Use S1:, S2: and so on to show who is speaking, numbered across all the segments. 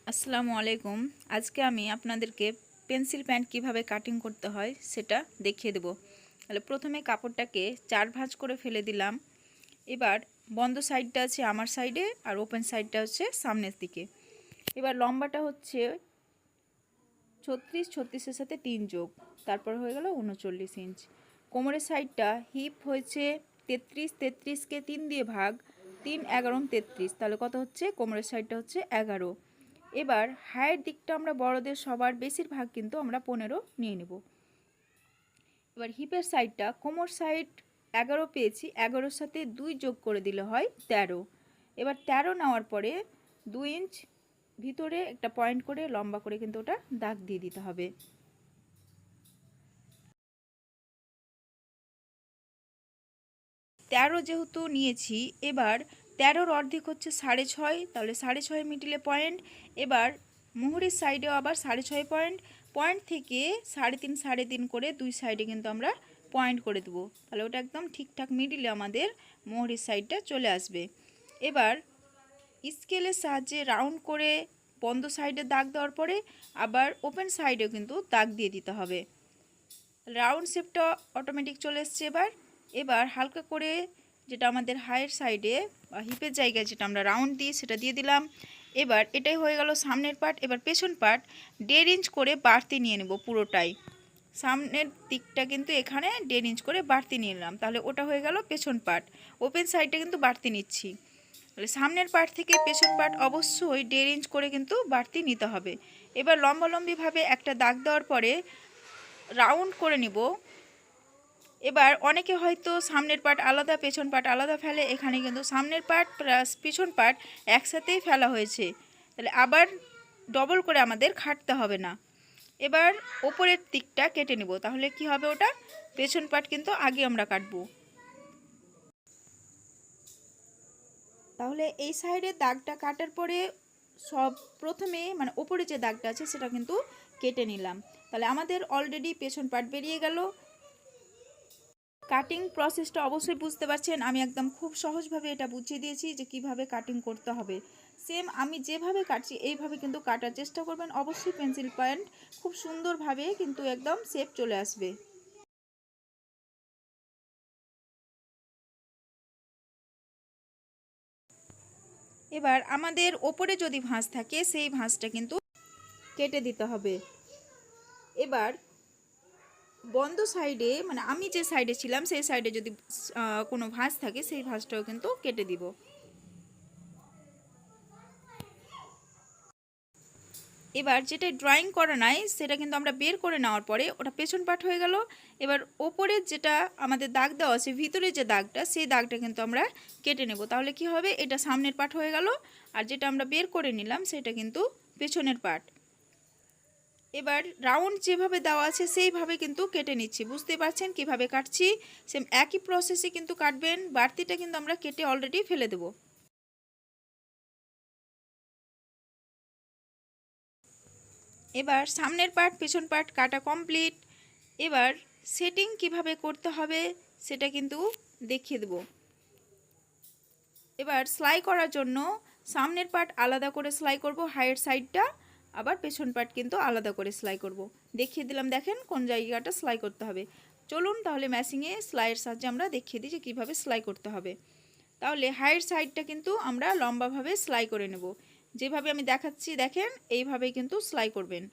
S1: আসসালামু আলাইকুম। আজকে আমি আপনাদেরকে পেন্সিল প্যান্ট কিভাবে কাটিং করতে হয় সেটা দেখিয়ে দেব। তাহলে প্রথমে কাপড়টাকে 4 ভাঁজ করে ফেলে দিলাম। এবার বন্ধ সাইডটা আছে আমার সাইডে আর ওপেন সাইডটা হচ্ছে সামনের দিকে। এবার লম্বাটা হচ্ছে 36 সাথে 3 যোগ, তারপর হয়ে গেল 39 ইঞ্চ। কোমরের সাইডটা হিপ হয়েছে 33কে 3 দিয়ে ভাগ, 3 11 33, তাহলে কত হচ্ছে? কোমরের সাইডটা হচ্ছে 11। এবার হায়ের দিকটা আমরা বড়দের সবার বেশিরভাগ কিন্তু আমরা 15 নিয়ে নেব। এবার হিপের সাইডটা কোমর সাইড 11 পেয়েছি, 11-র সাথে 2 যোগ করে দিলে হয় 13। এবার 13 নেওয়ার পরে 2 ইঞ্চ ভিতরে একটা পয়েন্ট করে লম্বা করে কিন্তু ওটা দাগ দিয়ে দিতে হবে। তেরো যেহেতু নিয়েছি, এবার 13-র অর্ধেক হচ্ছে 6.5, তাহলে 6.5 মিডিলে পয়েন্ট। এবার মুহুরির সাইডেও আবার 6.5 পয়েন্ট, পয়েন্ট থেকে 3.5 করে দুই সাইডে কিন্তু আমরা পয়েন্ট করে দেবো, তাহলে ওটা একদম ঠিকঠাক মিডিলে আমাদের মুহুরির সাইডটা চলে আসবে। এবার স্কেলের সাহায্যে রাউন্ড করে বন্ধ সাইডে দাগ দেওয়ার পরে আবার ওপেন সাইডেও কিন্তু দাগ দিয়ে দিতে হবে। রাউন্ড শেপটা অটোমেটিক চলে এসছে। এবার হালকা করে যেটা আমাদের হাইয়ের সাইডে বা হিপের জায়গায় যেটা আমরা রাউন্ড দিই সেটা দিয়ে দিলাম। এবার এটাই হয়ে গেল সামনের পার্ট। এবার পেছন পার্ট 1.5 ইঞ্চ করে বাড়তি নিয়ে নেব পুরোটাই। সামনের দিকটা কিন্তু এখানে 1.5 ইঞ্চ করে বাড়তি নিয়ে নিলাম, তাহলে ওটা হয়ে গেল পেছন পার্ট। ওপেন সাইডটা কিন্তু বাড়তি নিচ্ছি, তাহলে সামনের পার্ট থেকে পেছন পার্ট অবশ্যই 1.5 ইঞ্চ করে কিন্তু বাড়তি নিতে হবে। এবার লম্বালম্বিভাবে একটা দাগ দেওয়ার পরে রাউন্ড করে নিব। এবার অনেকে হয়তো সামনের পার্ট আলাদা পেছন পার্ট আলাদা ফেলে, এখানে কিন্তু সামনের পার্ট প্লাস পেছন পার্ট একসাথেই ফেলা হয়েছে, তাহলে আবার ডবল করে আমাদের খাটতে হবে না। এবার ওপরের দিকটা কেটে নিব, তাহলে কি হবে? ওটা পেছন পার্ট কিন্তু আগে আমরা কাটবো। তাহলে এই সাইডে দাগটা কাটার পরে সব প্রথমে মানে ওপরে যে দাগটা আছে সেটা কিন্তু কেটে নিলাম, তাহলে আমাদের অলরেডি পেছন পার্ট বেরিয়ে গেল। কাটিং প্রসেসটা অবশ্যই বুঝতে পারছেন, আমি একদম খুব সহজভাবে এটা বুঝিয়ে দিয়েছি যে কিভাবে কাটিং করতে হবে। সেম আমি যেভাবে কাটছি এইভাবে কিন্তু কাটার চেষ্টা করবেন, অবশ্যই পেন্সিল পয়েন্ট খুব সুন্দরভাবে কিন্তু একদম শেপ চলে আসবে। এবার আমাদের ওপরে যদি ভাঁজ থাকে সেই ভাঁজটা কিন্তু কেটে দিতে হবে। এবার বন্ধ সাইডে মানে আমি যে সাইডে ছিলাম সেই সাইডে যদি কোনো ভাঁজ থাকে সেই ভাঁজটাও কিন্তু কেটে দিব। এবার যেটা ড্রয়িং করা নাই সেটা কিন্তু আমরা বের করে নেওয়ার পরে ওটা পেছন পার্ট হয়ে গেল। এবার ওপরের যেটা আমাদের দাগ দেওয়া আছে ভিতরে যে দাগটা সেই দাগটা কিন্তু আমরা কেটে নেব, তাহলে কি হবে? এটা সামনের পার্ট হয়ে গেল, আর যেটা আমরা বের করে নিলাম সেটা কিন্তু পেছনের পার্ট। এবার রাউন্ড যেভাবে দেওয়া আছে সেইভাবে কিন্তু কেটে নিচ্ছি, বুঝতে পারছেন কিভাবে কাটছি। সেম একই প্রসেসে কিন্তু কাটবেন, বাড়তিটা কিন্তু আমরা কেটে অলরেডি ফেলে দেব। এবার সামনের পার্ট পেছন পার্ট কাটা কমপ্লিট। এবার সেটিং কিভাবে করতে হবে সেটা কিন্তু দেখিয়ে দেব। এবার সেলাই করার জন্য সামনের পার্ট আলাদা করে সেলাই করব, হাইয়ের সাইডটা, আবার পেছন পার্ট কিন্তু আলাদা করে সেলাই করব। দেখিয়ে দিলাম, দেখেন কোন জায়গাটা সেলাই করতে হবে। চলুন তাহলে মেশিনে সেলাইয়ের সাহায্যে আমরা দেখিয়ে দিই যে কীভাবে সেলাই করতে হবে। তাহলে হাইয়ের সাইডটা কিন্তু আমরা লম্বাভাবে সেলাই করে নেব, যেভাবে আমি দেখাচ্ছি দেখেন এইভাবেই কিন্তু সেলাই করবেন।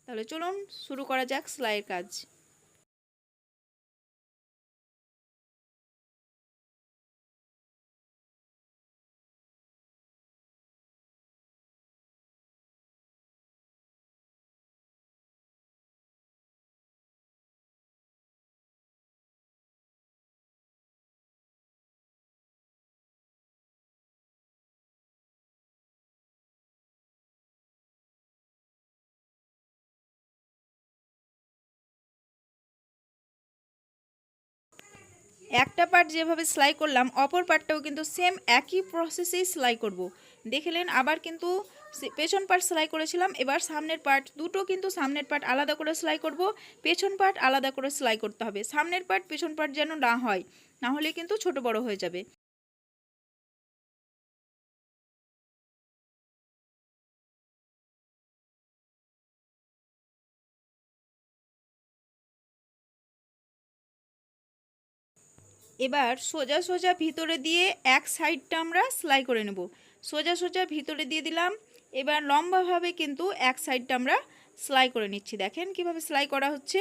S1: তাহলে চলুন শুরু করা যাক সেলাইয়ের কাজ। একটা পার্ট যেভাবে সেলাই করলাম অপর পার্টটাও কিন্তু সেম একই প্রসেসেই সেলাই করব। দেখলেন আবার কিন্তু পেছন পার্ট সেলাই করেছিলাম, এবার সামনের পার্ট দুটো কিন্তু সামনের পার্ট আলাদা করে সেলাই করব, পেছন পার্ট আলাদা করে সেলাই করতে হবে। সামনের পার্ট পেছন পার্ট যেন না হয়, না হলে কিন্তু ছোট বড় হয়ে যাবে। এবার সোজা সোজা ভিতরে দিয়ে এক সাইডটা আমরা সেলাই করে নেব। সোজা সোজা ভিতরে দিয়ে দিলাম। এবার লম্বাভাবে কিন্তু এক সাইডটা আমরা সেলাই করে নিচ্ছি। দেখেন কিভাবে সেলাই করা হচ্ছে।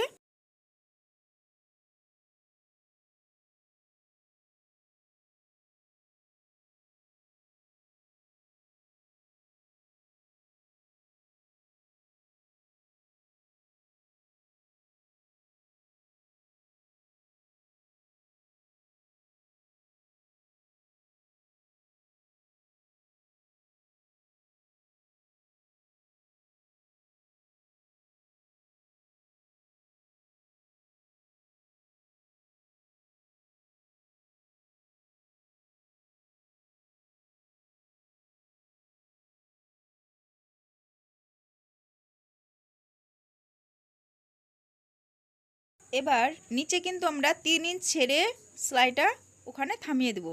S1: এবার নিচে কিন্তু আমরা 3 ইঞ্চ ছেড়ে সেলাইটা ওখানে থামিয়ে দেব।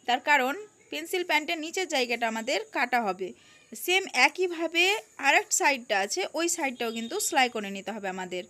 S1: তার কারণ পেন্সিল প্যান্টের নিচের জায়গাটা আমাদের কাটা হবে। সেম একইভাবে আরেক সাইডটা আছে, ওই সাইডটাও কিন্তু সেলাই করে নিতে হবে আমাদের।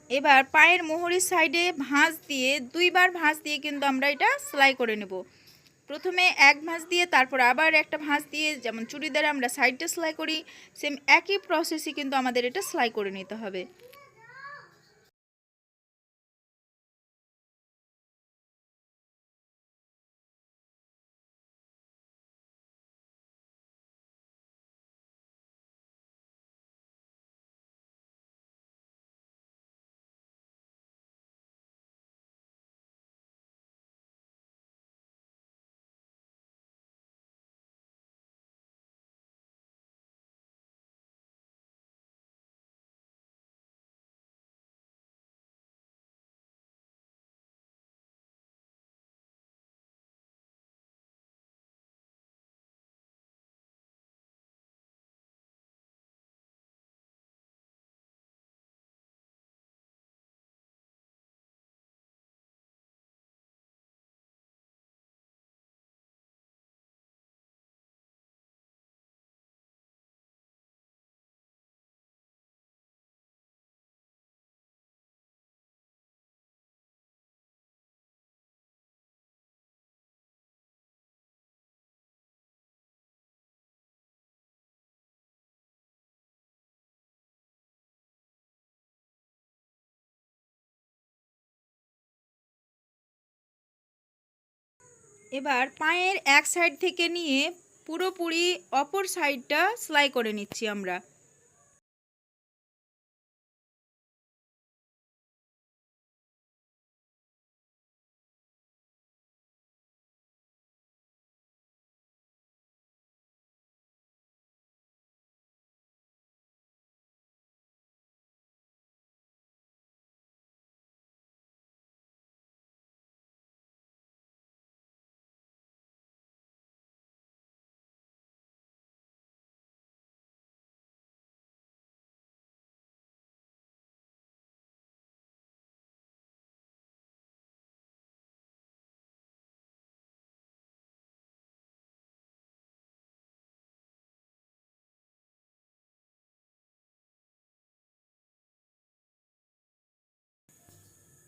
S1: এবার পায়ের মোহরের সাইডে ভাঁজ দিয়ে 2বার ভাঁজ দিয়ে কিন্তু আমরা এটা সেলাই করে নেব। প্রথমে এক ভাঁজ দিয়ে তারপর আবার একটা ভাঁজ দিয়ে, যেমন চুড়িদারে আমরা সাইডটা সেলাই করি, সেম একই প্রসেসই কিন্তু আমাদের এটা সেলাই করে নিতে হবে। এবার পায়ের এক সাইড থেকে নিয়ে পুরোপুরি অপর সাইডটা সেলাই করে নিচ্ছি আমরা।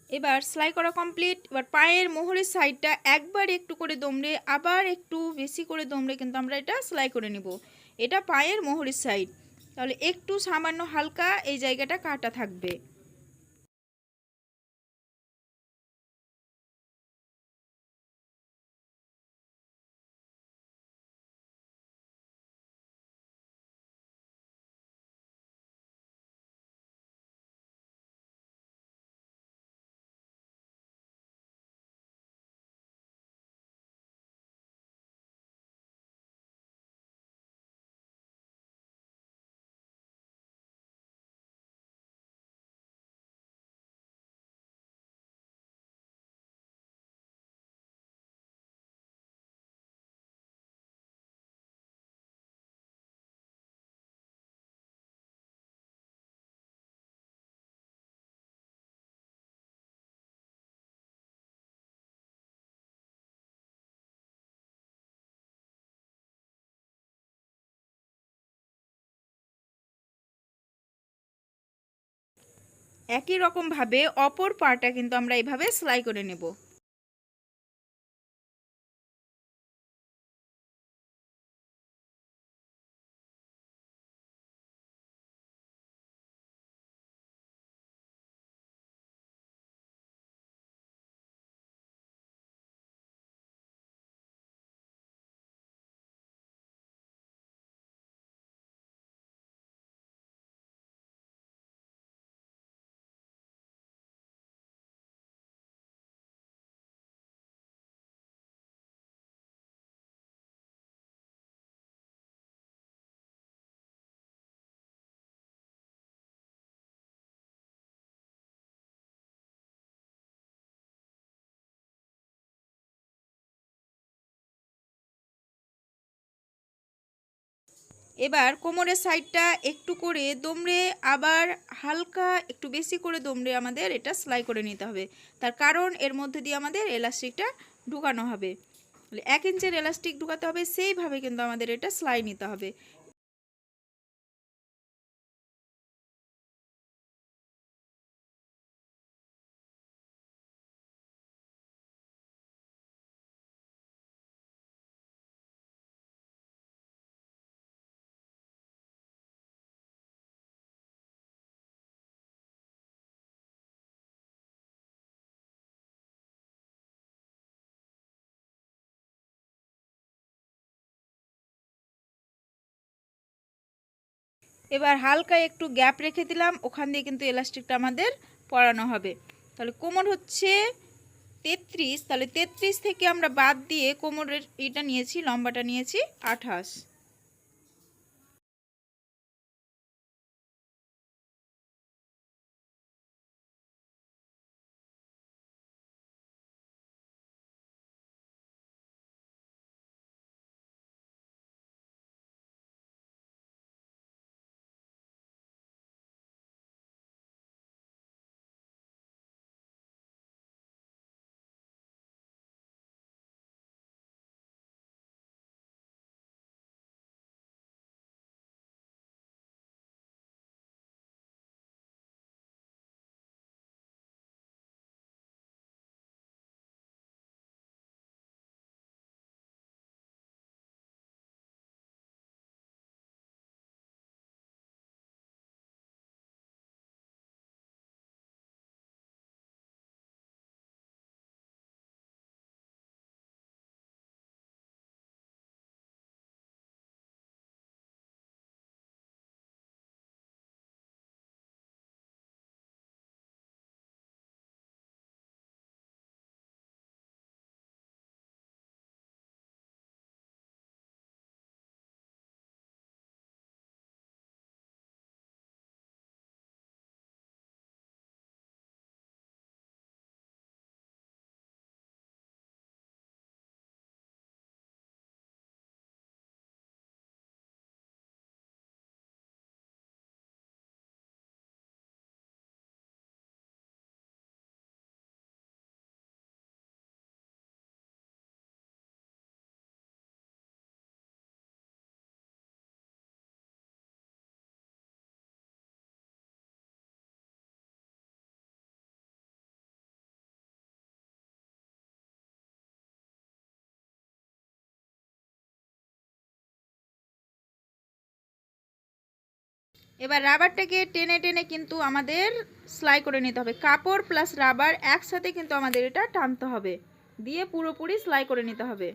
S1: এবার সেলাই করা কমপ্লিট। এবার পায়ের মোহরের সাইডটা একবার একটু করে দমড়ে আবার একটু বেশি করে দমড়ে কিন্তু আমরা এটা সেলাই করে নিব। এটা পায়ের মোহরের সাইড, তাহলে একটু সামান্য হালকা এই জায়গাটা কাটা থাকবে। একই রকমভাবে অপর পাটা কিন্তু আমরা এইভাবে সেলাই করে নেব। এবার কোমরের সাইডটা একটু করে দমড়ে আবার হালকা একটু বেশি করে দমড়ে আমাদের এটা সেলাই করে নিতে হবে। তার কারণ এর মধ্যে দিয়ে আমাদের এলাস্টিকটা ঢুকানো হবে। 1 ইঞ্চের এলাস্টিক ঢুকাতে হবে, সেইভাবে কিন্তু আমাদের এটা সেলাই নিতে হবে। এবার হালকা একটু গ্যাপ রেখে দিলাম, ওখান দিয়ে কিন্তু এলাস্টিকটা আমাদের পরানো হবে। তাহলে কোমর হচ্ছে 33, তাহলে 33 থেকে আমরা বাদ দিয়ে কোমরের এটা নিয়েছি, লম্বাটা নিয়েছি 28। এবার রাবারটাকে টেনে টেনে কিন্তু আমাদের সেলাই করে নিতে হবে। কাপড় প্লাস রাবার একসাথে কিন্তু আমাদের এটা টানতে হবে, দিয়ে পুরোপুরি সেলাই করে নিতে হবে।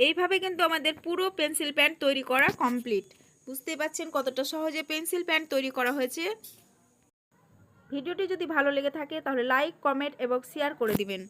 S1: এইভাবে কিন্তু আমাদের পুরো পেন্সিল প্যান্ট তৈরি করা কমপ্লিট। বুঝতেই পারছেন কতটা সহজে পেন্সিল প্যান্ট তৈরি করা হয়েছে। ভিডিওটি যদি ভালো লেগে থাকে তাহলে লাইক, কমেন্ট এবং শেয়ার করে দিবেন।